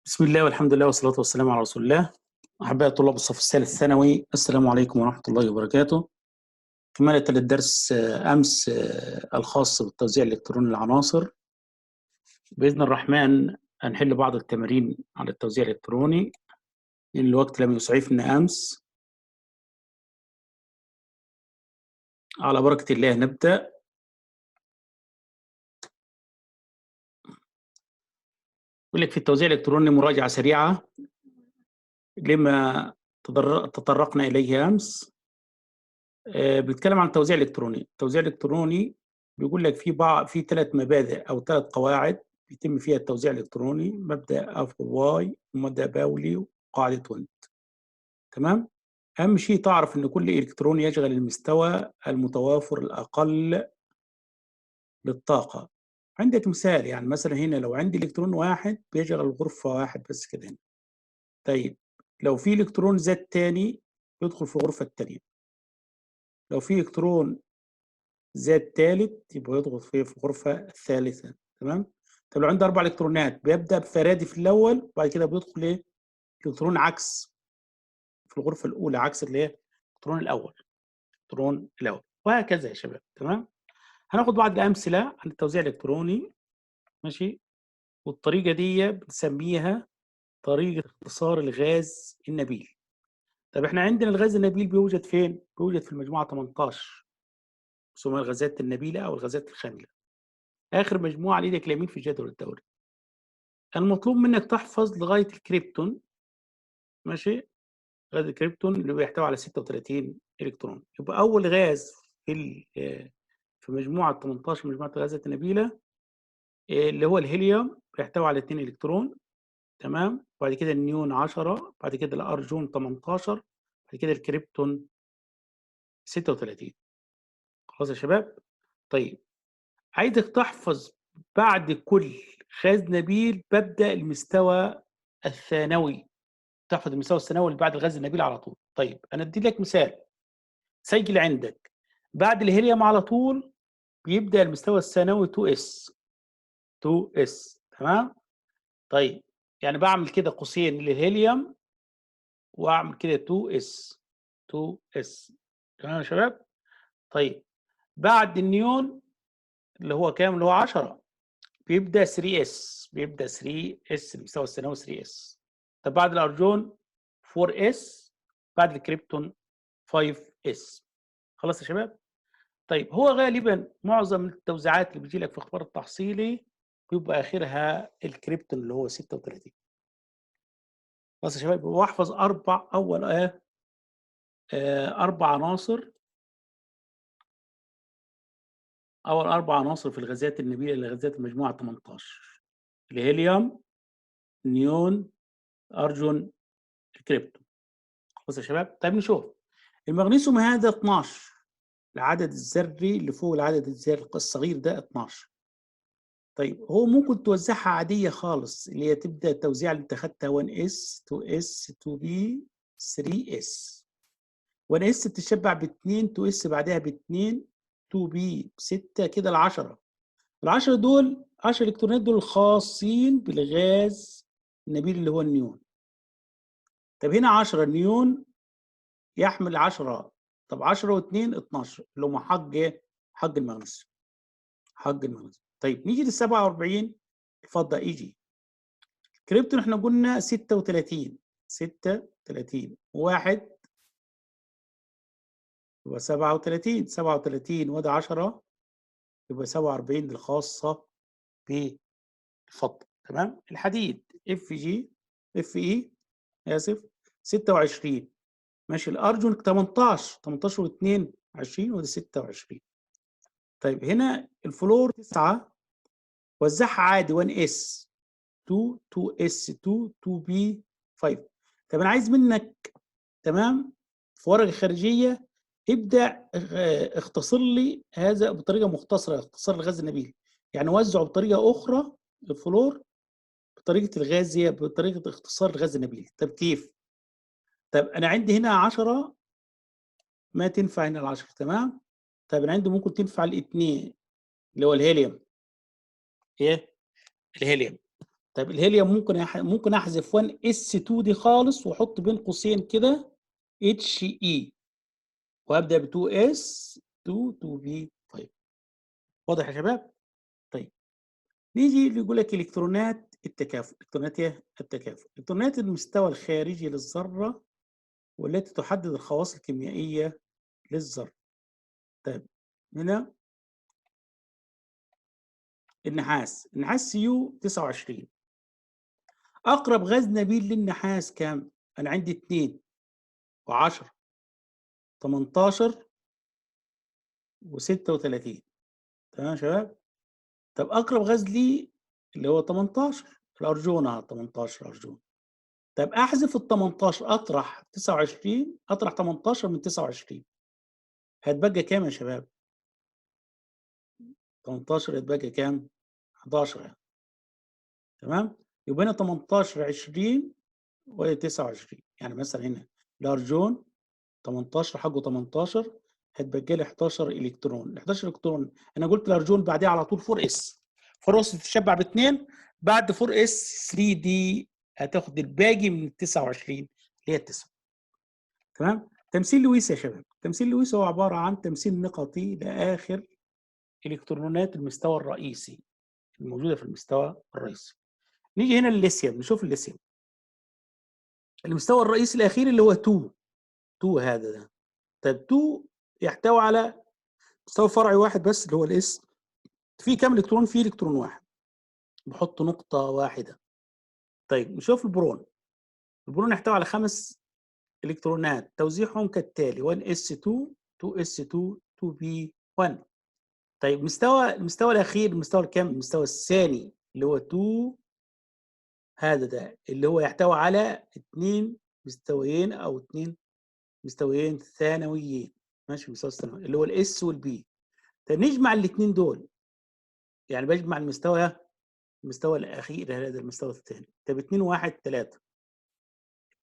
بسم الله والحمد لله والصلاة والسلام على رسول الله. أحبائي طلاب الصف الثالث ثانوي، السلام عليكم ورحمة الله وبركاته. كمالة للدرس أمس الخاص بالتوزيع الإلكتروني للعناصر. بإذن الرحمن هنحل بعض التمارين على التوزيع الإلكتروني لأن الوقت لم يسعفنا أمس. على بركة الله نبدأ. يقول لك في التوزيع الإلكتروني مراجعة سريعة لما تطرقنا إليه أمس. بنتكلم عن التوزيع الإلكتروني. التوزيع الإلكتروني بيقول لك في 3 مبادئ أو 3 قواعد بيتم فيها التوزيع الإلكتروني: مبدأ اف واي ومبدأ باولي وقاعدة ويند. تمام؟ أهم شيء تعرف إن كل إلكترون يشغل المستوى المتوافر الأقل للطاقة. عندك مثال، يعني مثلا هنا لو عندي إلكترون واحد بيشغل غرفة واحد بس كده هنا. طيب لو في إلكترون ذات تاني يدخل في الغرفة التانية. لو في إلكترون ذات ثالث يبقى يضغط في الغرفة الثالثة. تمام؟ طب لو عنده 4 إلكترونات بيبدأ بفرادي في الأول وبعد كده بيدخل إيه؟ إلكترون عكس في الغرفة الأولى، عكس اللي هي الإلكترون الأول. الإلكترون الأول وهكذا يا شباب. تمام؟ هناخد بعض الأمثلة عن التوزيع الإلكتروني. ماشي؟ والطريقة دي بنسميها طريقة اختصار الغاز النبيل. طب احنا عندنا الغاز النبيل بيوجد فين؟ بيوجد في المجموعة 18، اسمها الغازات النبيلة أو الغازات الخاملة. آخر مجموعة على إيدك اليمين في الجدول الدوري. المطلوب منك تحفظ لغاية الكريبتون. ماشي؟ غاز الكريبتون اللي بيحتوي على 36 إلكترون. يبقى أول غاز في مجموعة 18، مجموعة الغازات النبيلة، اللي هو الهيليوم، بيحتوي على 2 إلكترون. تمام؟ بعد كده النيون 10، بعد كده الأرجون 18، بعد كده الكريبتون 36. خلاص يا شباب؟ طيب عايزك تحفظ بعد كل غاز نبيل ببدأ المستوى الثانوي. تحفظ المستوى الثانوي اللي بعد الغاز النبيل على طول. طيب انا ادي لك مثال، سجل عندك بعد الهيليوم على طول بيبدا المستوى الثانوي 2s. 2s. تمام؟ طيب يعني بعمل كده قوسين للهيليوم واعمل كده 2s. 2s. تمام يا شباب؟ طيب بعد النيون اللي هو كام؟ اللي هو 10 بيبدا 3s. بيبدا 3s المستوى الثانوي 3s. طب بعد الارجون 4s. بعد الكريبتون 5s. خلاص يا شباب؟ طيب هو غالبا معظم التوزيعات اللي بيجي لك في اختبار التحصيلي بيبقى اخرها الكريبتون اللي هو 36. خلاص يا شباب؟ واحفظ اربع عناصر. اول 4 عناصر في الغازات النبيله اللي غازات المجموعه 18: الهيليوم، نيون، ارجون، الكريبتون. خلاص يا شباب؟ طيب نشوف. المغنيسيوم هذا 12، العدد الذري اللي فوق العدد الذري الصغير ده 12. طيب هو ممكن توزعها عادية خالص، اللي هي تبدأ التوزيع اللي انت خدتها 1s 2s 2b 3s. 1s بتشبع ب2، 2s بعدها ب2، 2b ب6، كده ال10. ال10 دول 10 الكترونات دول الخاصين بالغاز النبيل اللي هو النيون. طب هنا 10 نيون يحمل 10. طب 10 و2 12 اللي هم حق المغنيسيوم. حق المغنيسيوم. طيب نيجي لل 47. اتفضل يجي كريبتون. احنا قلنا 36. 36 واحد يبقى 37. 37 وده 10 يبقى 47 الخاصة بالفضة. تمام؟ الحديد اف اي اسف 26. ماشي. الارجون 18. 18 و2 20 وده 26. طيب هنا الفلور 9، وزعها عادي 1s 2 2s 2 2b 5. طب انا عايز منك، تمام، في ورقه خارجيه ابدا اختصر لي هذا بطريقه مختصره، اختصار الغاز النبيل. يعني وزعه بطريقه اخرى الفلور بطريقه الغاز، هي بطريقه اختصار الغاز النبيل. طب كيف؟ طب انا عندي هنا 10 ما تنفع هنا ال10. تمام؟ طب انا عندي ممكن تنفع الاثنين اللي هو الهيليوم. ايه؟ الهيليوم. طيب الهيليوم ممكن احذف 1s2 دي خالص واحط بين قوسين كده HE وابدا ب 2s 2b5. واضح يا شباب؟ طيب نيجي يقول لك الكترونات التكافؤ. الكترونات ايه؟ التكافؤ. الكترونات المستوى الخارجي للذره والتي تحدد الخواص الكيميائيه للذره. طيب هنا النحاس سيو 29. اقرب غاز نبيل للنحاس كام؟ انا عندي 2 و10 18 و36. تمام يا شباب؟ طب اقرب غاز لي اللي هو 18 الارجون. 18 ارجون. طب احذف ال 18 اطرح 29 اطرح 18 من 29 هتبقى كام يا شباب؟ 18 هتبقى كام؟ 11 يعني. تمام؟ يبقى هنا 18 20 وهي 29. يعني مثلا هنا الارجون 18 حقه 18 هتبقى لي 11 الكترون. ال 11 الكترون انا قلت الارجون بعديها على طول 4 اس. 4 اس تتشبع باثنين، بعد 4 اس 3 دي هتاخد الباقي من ال 29 اللي هي التسعه. تمام؟ تمثيل لويس يا شباب. تمثيل لويس هو عباره عن تمثيل نقطي لاخر الكترونات المستوى الرئيسي الموجوده في المستوى الرئيسي. نيجي هنا للليثيوم، نشوف الليثيوم. المستوى الرئيسي الاخير اللي هو 2. 2 هذا ده. طيب 2 يحتوي على مستوى فرعي واحد بس اللي هو الاس. في كام الكترون؟ في الكترون واحد، بحط نقطه واحده. طيب نشوف البرون. البرون يحتوي على 5 الكترونات توزيعهم كالتالي: 1s2 2s2 2p1. طيب المستوى الاخير، المستوى الكام؟ المستوى الثاني اللي هو 2 هذا ده اللي هو يحتوي على 2 مستويين او 2 مستويين ثانويين. ماشي، مستوى الثانوي اللي هو الاس والبي. طيب نجمع الاثنين دول، يعني بجمع المستوى الاخير هذا المستوى الثاني. طب 2 و1 3.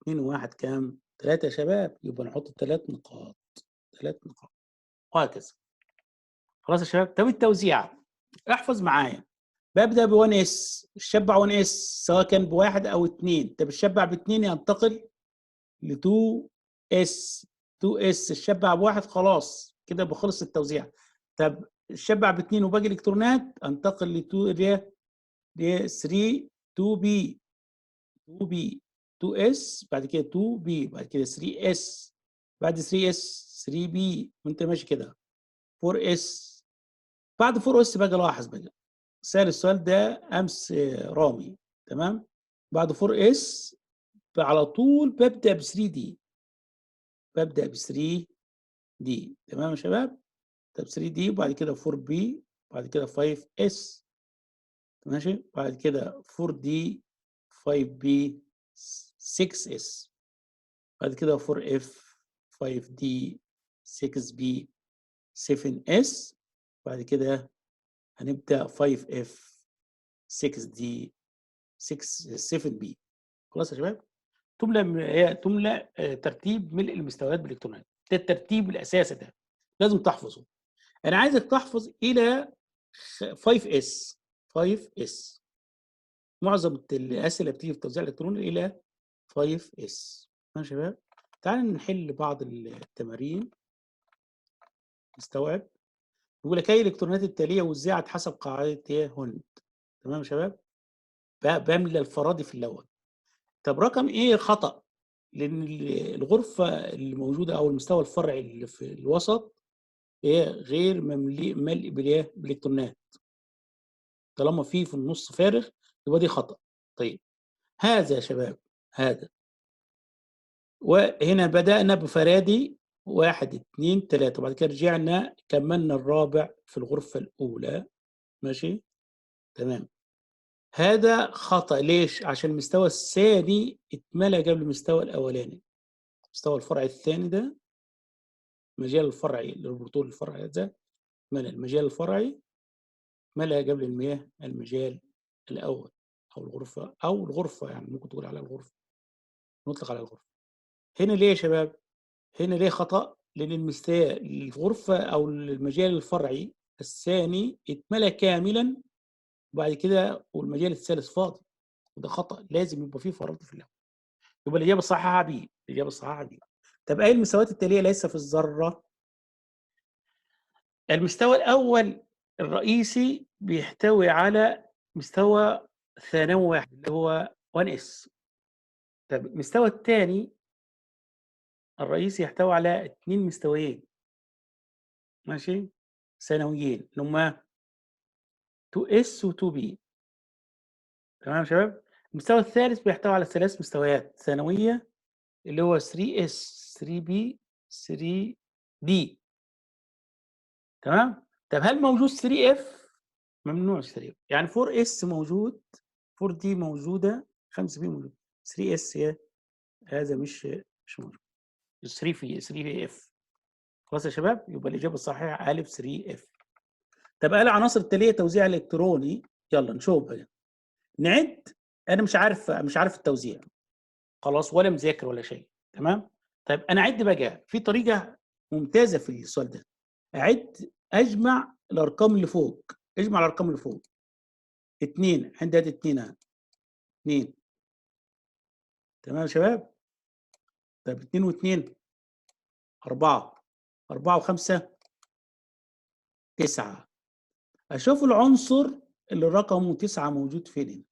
2 و1 كام؟ 3 يا شباب. يبقى نحط 3 نقاط. 3 نقاط وهكذا. خلاص يا شباب. طب التوزيع احفظ معايا. ببدا ب 1 اس، الشبع 1 اس سواء كان بواحد او اثنين. طب الشبع باثنين ينتقل ل 2 اس. 2 اس الشبع بواحد خلاص كده بخلص التوزيع. طب الشبع باثنين وباقي الالكترونات انتقل ل 2 ل 3 2 بي 2 بي 2 اس بعد كده 2 بي بعد كده 3 اس بعد 3 اس 3 بي وانت ماشي كده 4 اس. بعد 4 اس بقى لاحظ بقى سأل السؤال ده امس رامي. تمام؟ بعد 4 اس على طول ببدا ب 3 دي. ببدا ب 3 دي. تمام يا شباب؟ طب 3 دي وبعد كده 4 بي بعد كده 5 اس. ماشي؟ بعد كده 4 دي 5 بي 6 اس بعد كده 4 اف 5 دي 6 بي 7 اس بعد كده هنبدا 5 اف 6 دي 6 7 بي. خلاص يا شباب؟ تملى ترتيب ملء المستويات بالالكترونات. ده الترتيب الاساسي ده لازم تحفظه. انا عايزك تحفظ الى 5 اس. 5 اس معظم الاسئله بتيجي في التوزيع الالكتروني الى 5 اس. ماشي يا شباب؟ تعالوا نحل بعض التمارين نستوعب. بيقول لك اي الالكترونات التاليه وزعت حسب قاعده ايه هوند. تمام يا شباب؟ بملى الفرادي في الاول. طب رقم ايه خطأ؟ لان الغرفه اللي موجوده او المستوى الفرعي اللي في الوسط ايه غير ملء بالايه بالالكترونات. طالما في النص فارغ يبقى دي خطأ. طيب هذا يا شباب هذا، وهنا بدأنا بفرادي 1 2 3 وبعد كده رجعنا كملنا الرابع في الغرفة الأولى. ماشي؟ تمام. هذا خطأ. ليش؟ عشان المستوى الثاني اتملى قبل المستوى الأولاني. المستوى الفرعي الثاني ده المجال الفرعي للبروتون الفرعي ده ملى المجال الفرعي ملى قبل المياه المجال الأول أو الغرفة يعني ممكن تقول عليها الغرفة، نطلق على الغرفة. هنا ليه يا شباب؟ هنا ليه خطأ؟ لأن الغرفة أو المجال الفرعي الثاني اتملى كاملا وبعد كده والمجال الثالث فاضي. وده خطأ، لازم يبقى في فراغ في الهواء. يبقى الإجابة الصحيحة B، الإجابة الصحيحة B. طب أي المستويات التالية ليس في الذرة؟ المستوى الأول الرئيسي بيحتوي على مستوى ثانوي واحد اللي هو 1s. طب المستوى الثاني الرئيسي يحتوي على 2 مستويين، ماشي، ثانويين اللي هما 2s و2b. تمام يا شباب؟ المستوى الثالث بيحتوي على 3 مستويات ثانوية اللي هو 3s 3b 3d. تمام؟ طب هل موجود 3f؟ ممنوع 3f، يعني 4s موجود، 4d موجودة، 5b موجود، 3s هذا مش موجود. 3f. خلاص يا شباب؟ يبقى الإجابة الصحيحة أ 3f. طب ايه العناصر التالية توزيع الإلكتروني؟ يلا نشوف بقى. نعد. أنا مش عارف التوزيع. خلاص، ولا مذاكر ولا شيء. تمام؟ طيب أنا أعد بقى في طريقة ممتازة في السؤال ده. أعد، أجمع الأرقام اللي فوق. اجمع الأرقام اللي فوق. 2 عندي ادي 2 اهي. 2. تمام يا شباب؟ طيب 2 و2 4. 4 و5 9. أشوف العنصر اللي رقمه 9 موجود فين.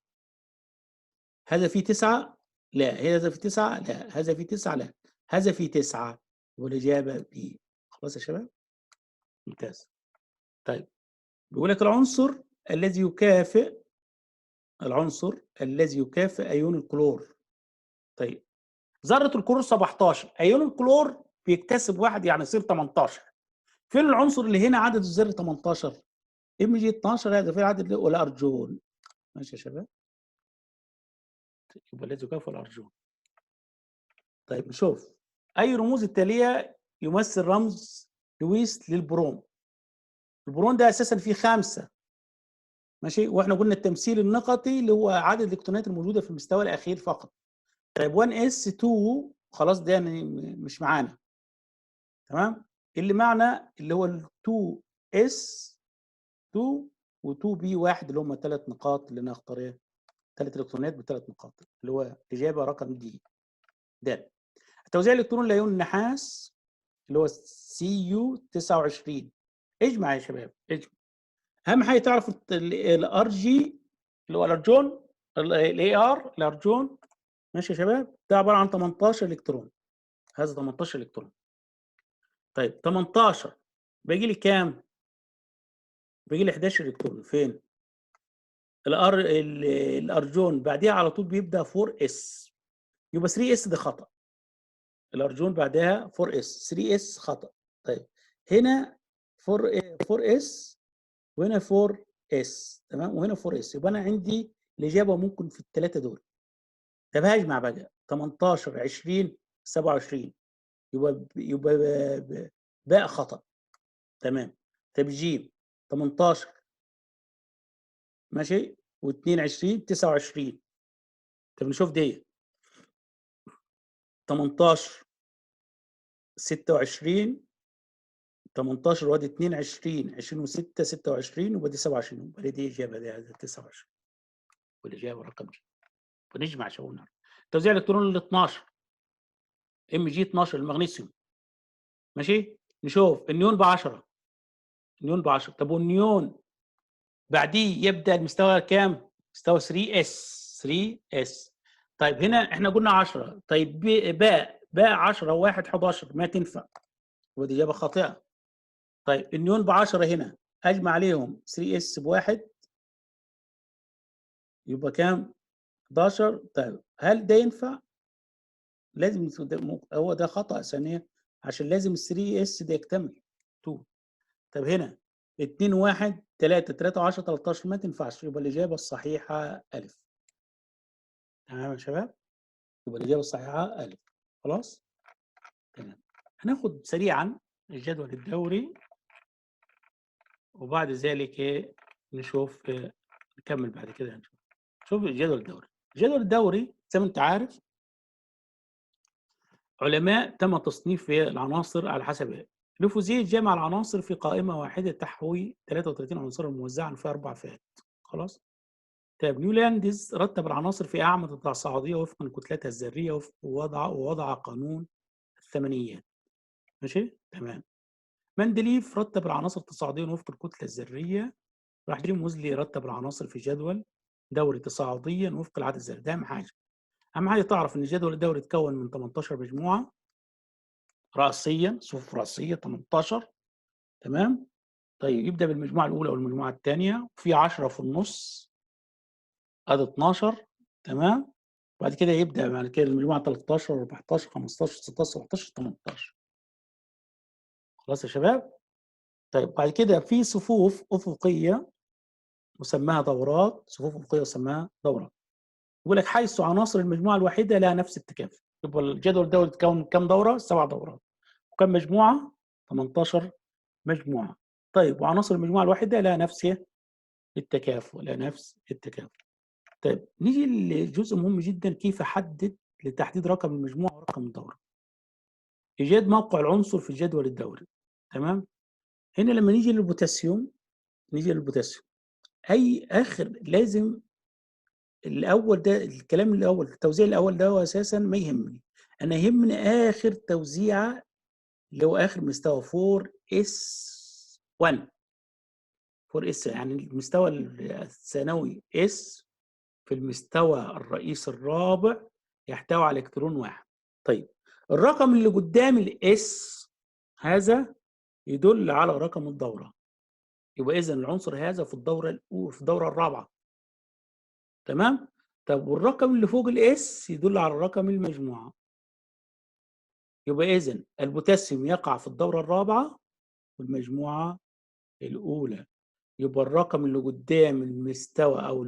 هذا فيه 9؟ لا. هذا فيه 9؟ لا. هذا فيه 9؟ لا. هذا فيه 9. والإجابة B. خلاص يا شباب؟ ممتاز. طيب بيقول لك العنصر الذي يكافئ أيون الكلور. طيب ذرة الكلور 17، أيون الكلور بيكتسب 1 يعني يصير 18. فين العنصر اللي هنا عدد الذرة 18؟ Mg 12، هذا في عدد والأرجون. ماشي يا شباب؟ يبقى الذي يكافئ الأرجون. طيب نشوف أي رموز التالية يمثل رمز لويس للبروم. البرون ده أساسا فيه 5. ماشي، واحنا قلنا التمثيل النقطي اللي هو عدد الإلكترونات الموجودة في المستوى الأخير فقط. طيب 1s2 خلاص ده يعني مش معانا. تمام؟ اللي معنا اللي هو ال 2s2 و2b1 اللي هم 3 نقاط اللي انا هختار 3 الكترونات ب3 نقاط اللي هو الاجابه رقم دي. د. التوزيع الالكتروني لايون النحاس اللي هو Cu29. اجمع يا شباب، اجمع. اهم حاجه تعرف الار جي اللي هو الارجون، الاي ار الارجون. ماشي يا شباب؟ ده عباره عن 18 الكترون. هذا 18 الكترون. طيب 18 باقي لي كام؟ باقي لي 11 الكترون. فين؟ الارجون بعديها على طول بيبدا 4 اس، يبقى 3 اس ده خطا. الارجون بعدها 4 اس، 3 اس خطا. طيب هنا 4 اس وهنا 4 اس. تمام؟ وهنا 4 اس، يبقى انا عندي الاجابه ممكن في الثلاثه دول. طب هجمع بقى 18 20 27، يبقى باء خطا. تمام. طب جيم 18 ماشي و2 20 29. طب نشوف دي 18 26 18 وادي 22 20 و6 26 وبدي 27، يبقى دي اجابه دي 29 والاجابه رقم جي. ونجمع شغلنا. توزيع الالكترون ال 12 Mg12 المغنيسيوم. ماشي، نشوف النيون ب 10. النيون ب 10. طب والنيون بعديه يبدا المستوى كام؟ مستوى 3s. 3s. طيب هنا احنا قلنا 10. طيب باء 10 و1 11 ما تنفع، ودي اجابه خاطئه. طيب النيون ب 10 هنا اجمع عليهم 3s ب1 يبقى كام؟ 11. طيب هل ده ينفع؟ لازم هو ده خطأ ثانيا عشان لازم ال 3s ده يكتمل 2. طب هنا 2 1 3 3 10 13 ما تنفعش، يبقى الاجابه الصحيحه الف. تمام يا شباب؟ يبقى الاجابه الصحيحه الف. خلاص؟ تمام. هناخد سريعا الجدول الدوري وبعد ذلك نشوف نكمل بعد كده هنشوف. شوف الجدول الدوري. الجدول الدوري زي ما انت عارف علماء تم تصنيف العناصر على حسب نفوذية جمع العناصر في قائمة واحدة تحوي 33 عنصرا موزعا في 4 فئات. خلاص؟ طيب نيولاندز رتب العناصر في أعمدة تصاعدية وفقا لكتلتها الذرية ووضع قانون الثمانيات. ماشي؟ تمام. مندليف رتب العناصر تصاعديا وفق الكتلة الذرية. راح جيم موزلي رتب العناصر في جدول دوري تصاعديا وفق العدد الذري. ده أهم حاجة. أهم حاجة تعرف إن الجدول الدوري يتكون من 18 مجموعة رأسيا، صفوف رأسية 18. تمام؟ طيب يبدأ بالمجموعة الأولى والمجموعة الثانية، وفي 10 في النص، ادي 12. تمام. بعد كده يبدا بعد كده المجموعه 13 14 15 16 17 18. خلاص يا شباب. طيب بعد كده في صفوف افقيه مسماها دورات، صفوف افقيه مسماها دورات. يقول لك حيث عناصر المجموعه الواحده لها نفس التكافؤ. يبقى الجدول ده يتكون من كم دوره؟ 7 دورات. وكم مجموعه؟ 18 مجموعه. طيب وعناصر المجموعه الواحده لها نفس التكافؤ، لها نفس التكافؤ. طيب نيجي لجزء مهم جدا، كيف احدد لتحديد رقم المجموعه ورقم الدوره. ايجاد موقع العنصر في الجدول الدوري. تمام. هنا لما نيجي للبوتاسيوم اي اخر لازم الاول، ده الكلام الاول، التوزيع الاول ده هو اساسا ما يهمني. انا يهمني اخر توزيعه اللي هو اخر مستوى 4 اس 1. 4 اس يعني المستوى الثانوي اس في المستوى الرئيسي الرابع يحتوي على الكترون واحد. طيب الرقم اللي قدام الاس هذا يدل على رقم الدوره. يبقى اذا العنصر هذا في الدوره الاولى، في الدوره الرابعه. تمام. طب والرقم اللي فوق الاس يدل على رقم المجموعه. يبقى اذا البوتاسيوم يقع في الدوره الرابعه والمجموعه الاولى. يبقى الرقم اللي قدام المستوى او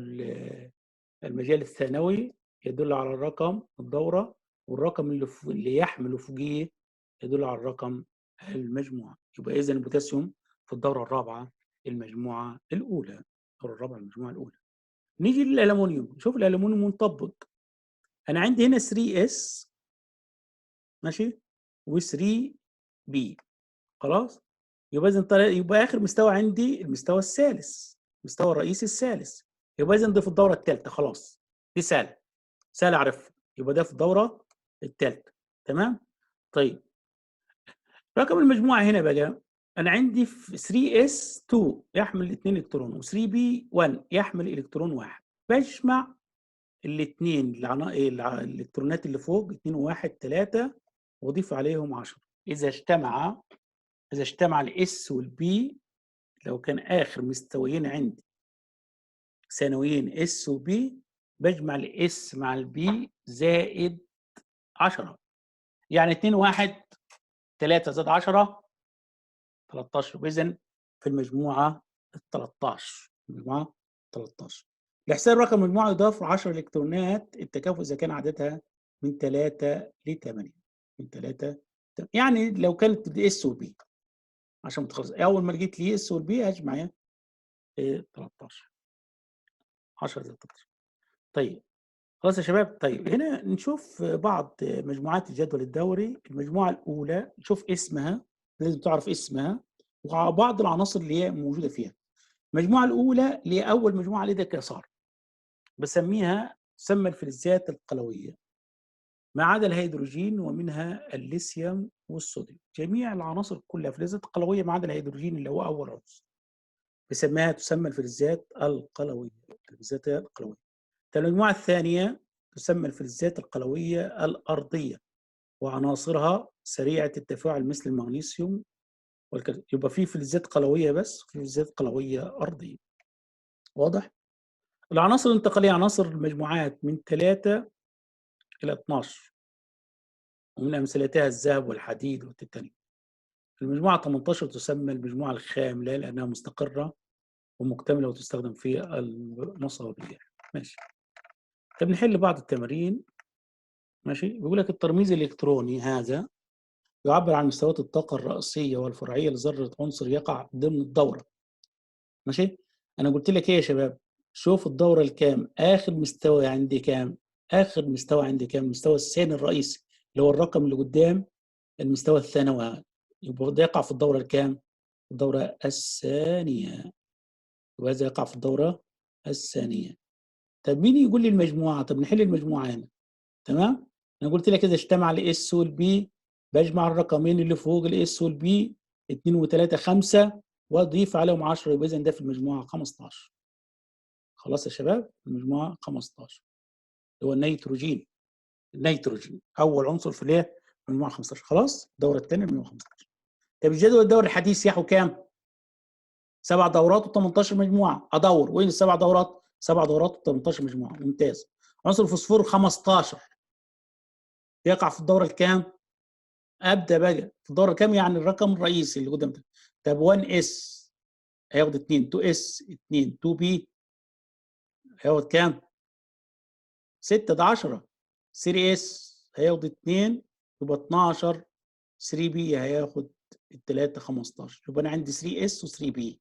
المجال الثانوي يدل على الرقم الدوره، والرقم اللي يحمل فوقيه يدل على الرقم المجموعه. يبقى اذا البوتاسيوم في الدوره الرابعه المجموعه الاولى. الدوره الرابعه المجموعه الاولى. نيجي للالومنيوم. شوف الالومنيوم منطبق. انا عندي هنا 3 اس ماشي و3 بي. خلاص. يبقى اذا يبقى اخر مستوى عندي المستوى الثالث، المستوى الرئيسي الثالث. يبقى اذا ده في الدوره الثالثه. خلاص دي سهله، سهل اعرفها. يبقى ده في الدوره الثالثه. تمام. طيب رقم المجموعه هنا بقى، انا عندي في 3 اس 2 يحمل 2 الكترون و3 بي 1 يحمل الكترون واحد. بجمع الاثنين الالكترونات اللي فوق 2 و1 3 واضيف عليهم 10. اذا اجتمع الاس والبي، لو كان اخر مستويين عندي ثانويين اس وبي، بجمع الاس مع البي زائد 10. يعني 2 و1 3 زائد 10 13. اذا في المجموعه ال 13. المجموعه 13. لحساب رقم المجموعه يضاف 10 الكترونات التكافؤ اذا كان عددها من 3 ل 8. من 3 يعني لو كانت اس وبي عشان تخلص اول ما لقيت لي اس والبي هجمع 13. 10 زائد 13. طيب خلاص يا شباب. طيب هنا نشوف بعض مجموعات الجدول الدوري. المجموعه الاولى نشوف اسمها، لازم تعرف اسمها وبعض العناصر اللي هي موجوده فيها. المجموعه الاولى اللي هي اول مجموعه على يدك يسار، بسميها تسمى الفلزات القلويه ما عدا الهيدروجين ومنها الليثيوم والصوديوم. جميع العناصر كلها فلزات قلويه ما عدا الهيدروجين اللي هو اول عنصر، بسميها تسمى الفلزات القلويه. الفلزات القلويه. المجموعه الثانيه تسمى الفلزات القلويه الارضيه وعناصرها سريعه التفاعل مثل المغنيسيوم والكالسيوم. يبقى في فلزات قلويه بس، في فلزات قلويه ارضيه. واضح؟ العناصر الانتقاليه عناصر المجموعات من 3 إلى 12 ومن أمثلتها الذهب والحديد والتيتانيوم. المجموعة 18 تسمى المجموعة الخاملة لأنها مستقرة ومكتملة وتستخدم في المصابيح. ماشي. طب نحل بعض التمارين. ماشي. بيقول لك الترميز الإلكتروني هذا يعبر عن مستويات الطاقة الرئيسية والفرعية لذرة عنصر يقع ضمن الدورة. ماشي. أنا قلت لك إيه يا شباب؟ شوف الدورة الكام، آخر مستوى عندي كام؟ آخر مستوى عندي كام؟ المستوى الثاني الرئيسي اللي هو الرقم اللي قدام المستوى الثانوي. يبقى ده يقع في الدورة الكام؟ الدورة الثانية. وهذا يقع في الدورة الثانية. طب مين يقول لي المجموعه؟ طب نحل المجموعه هنا. تمام؟ انا قلت لك اذا اجتمع الاس والبي بجمع الرقمين اللي فوق الاس والبي 2 و3 5 واضيف عليهم 10، يبقى اذا ده في المجموعه 15. خلاص يا شباب، المجموعه 15 اللي هو النيتروجين. النيتروجين اول عنصر في الايه؟ المجموعه 15. خلاص الدوره الثانيه المجموعه 15. طب الجدول الدوري الحديث يحو كام؟ 7 دورات و18 مجموعه. ادور وين السبع دورات؟ 7 دورات و18 مجموعه. ممتاز. عنصر الفوسفور 15 يقع في الدوره الكام؟ ابدا بقى في الدوره الكام، يعني الرقم الرئيسي اللي قدام ده. طب 1 اس هياخد 2، 2 اس 2، 2 بي هياخد كام؟ 6، ده 10. 3 اس هياخد 2 يبقى 12. 3 بي هياخد الثلاثه 15. يبقى انا عندي 3 اس و3 بي،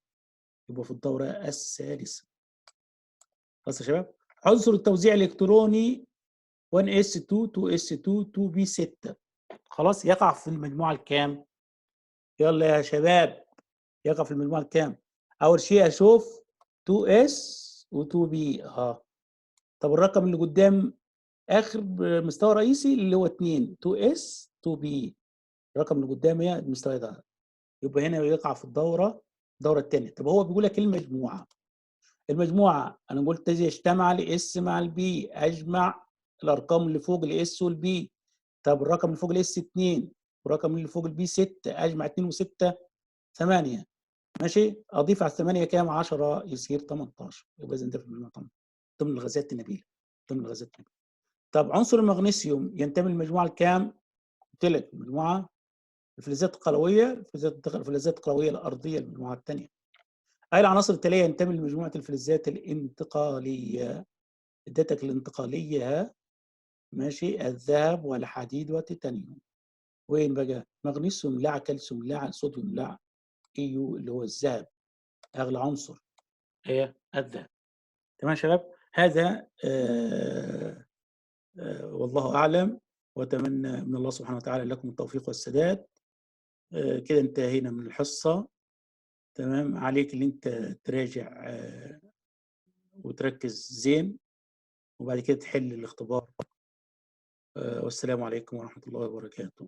يبقى في الدوره الثالثه. خلاص يا شباب. عنصر التوزيع الالكتروني 1 اس 2، 2 اس 2، 2 بي 6. خلاص يقع في المجموعه الكام؟ يلا يا شباب، يقع في المجموعه الكام؟ اول شيء اشوف 2 اس و2 بي. طب الرقم اللي قدام اخر مستوى رئيسي اللي هو 2، 2 اس 2 بي. الرقم اللي قدام هي المستوى ده، يبقى هنا يقع في الدوره الثانيه. طب هو بيقول لك المجموعه. المجموعه انا قلت اذا اجتمع الاس مع البي اجمع الارقام اللي فوق الاس والبي. طب الرقم اللي فوق الاس 2 والرقم اللي فوق البي 6، اجمع 2 و6 8. ماشي، اضيف على 8 كام؟ 10 يصير 18. يبقى اذا ده في المجموعه ضمن الغازات النبيله. ضمن الغازات النبيله. طب عنصر المغنيسيوم ينتمي للمجموعه الكام؟ قلت لك المجموعه الفلزات القلويه. الفلزات القلويه الارضيه المجموعه الثانيه. اي العناصر التاليه ينتمي لمجموعه الفلزات الانتقاليه. اديتك الانتقاليه. ماشي، الذهب والحديد والتيتانيوم. وين بقى؟ مغنيسيوم لا، كالسيوم لا، صوديوم لا، ايو اللي هو الذهب اغلى عنصر هي الذهب. تمام يا شباب. هذا والله اعلم، واتمنى من الله سبحانه وتعالى لكم التوفيق والسداد. كده انتهينا من الحصه. تمام، عليك اللي انت تراجع وتركز زين، وبعد كده تحل الاختبار. والسلام عليكم ورحمه الله وبركاته.